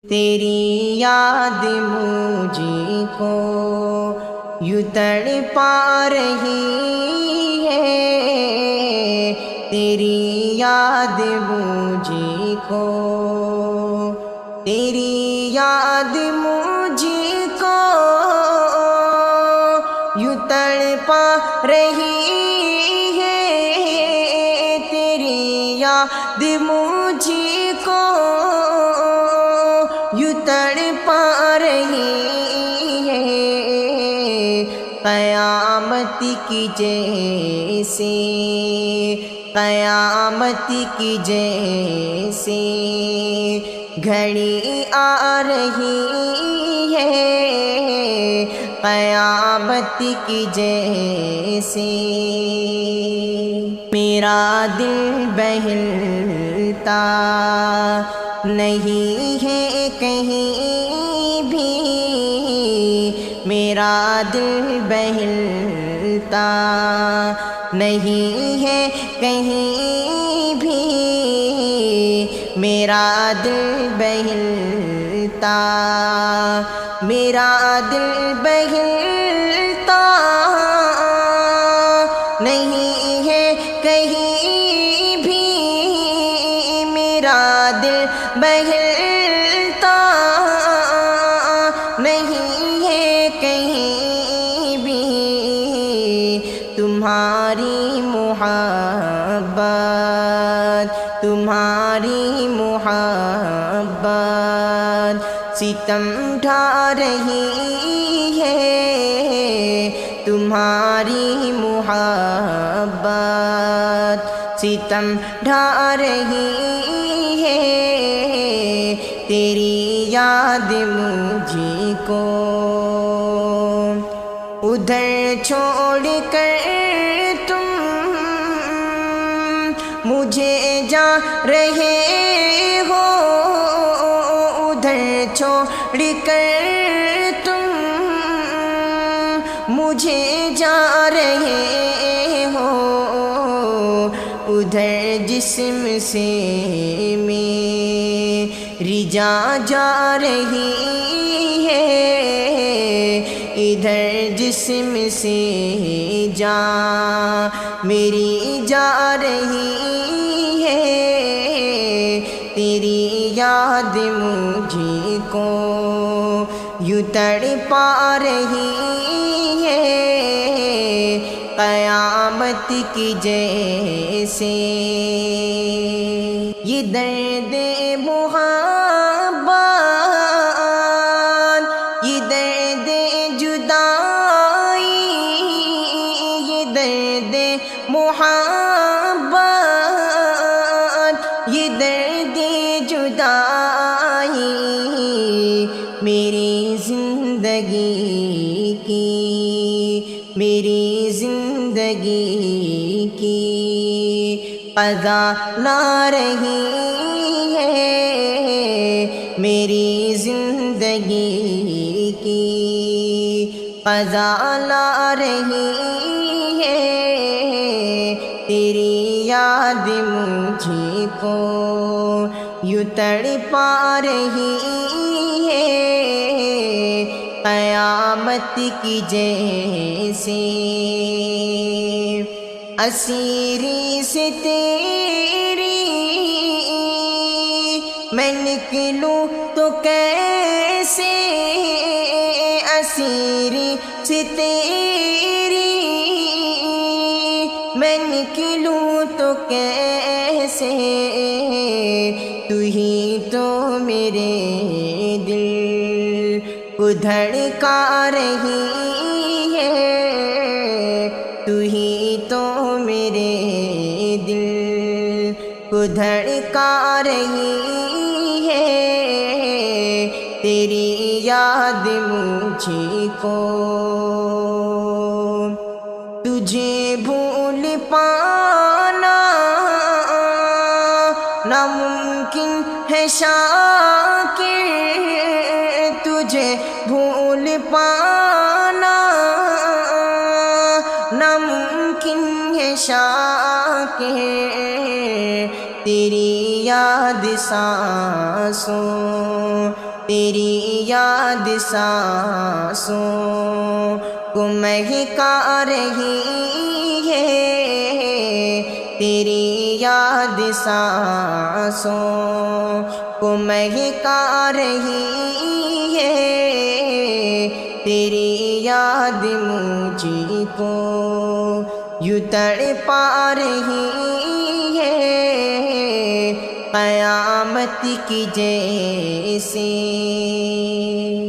تیری یاد مجھے کو یوں تڑپا رہی ہے، تیری یاد مجھے کو، تیری یاد مجھے کو یوں تڑپا رہی ہے، تیری یاد مجھے کو یوں تڑپا رہی ہے، قیامت کی جیسے، قیامت کی جیسے گھڑی آ رہی ہے، قیامت کی جیسے میرا دل بہلتا نہیں ہے کہیں بھی، میرا دل بہلتا نہیں ہے کہیں بھی، میرا دل بہلتا، میرا دل بہلتا نہیں ہے کہیں بھی، میرا دل بہلتا نہیں ہے کہیں بھی، تمہاری محبت، تمہاری محبت ستم ڈھا رہی ہے، تمہاری محبت ستم ڈھا رہی ہے، تیری یاد مجھے کو ادھر چھوڑ کر تم مجھے جا رہے ہو، ادھر چھوڑ کر تم مجھے جا رہے ہو، ادھر جسم سے میری جان جا رہی ہے، ادھر جسم سے جان میری جا رہی ہے، تیری یاد مجھے کو یوں تڑپا رہی ہے، قیامت کی جیسے یہ درد محبت، یہ درد جدائی، یہ درد محبت، یہ درد جدائی میری زندگی کی، میری زندگی کی قضا لا رہی ہے، میری زندگی کی قضا لا رہی ہے، تیری یاد مجھے کو یوں تڑپا رہی ہے، قیامت کی جیسے اسیری سے تیری میں نکلوں تو کیسے، اسیری سے تیری میں نکلوں تو کیسے، تو ہی تو میرے دل کو دھڑکا رہی ہے، تو ہی تو میرے دل کو دھڑکا رہی ہے، تیری یاد مجھے کو تجھے بھول پانا ناممکن ہے شاکر، تجھے بھول پانا ناممکن ہے شاکر، تیری یاد سانسوں تیری یاد سانسوں کو مہکا رہی ہے، تیری یاد سانسوں کو مہکا رہی ہے، تیری یاد مجھ کو یوں تڑپا رہی ہے، قیامت کی جیسی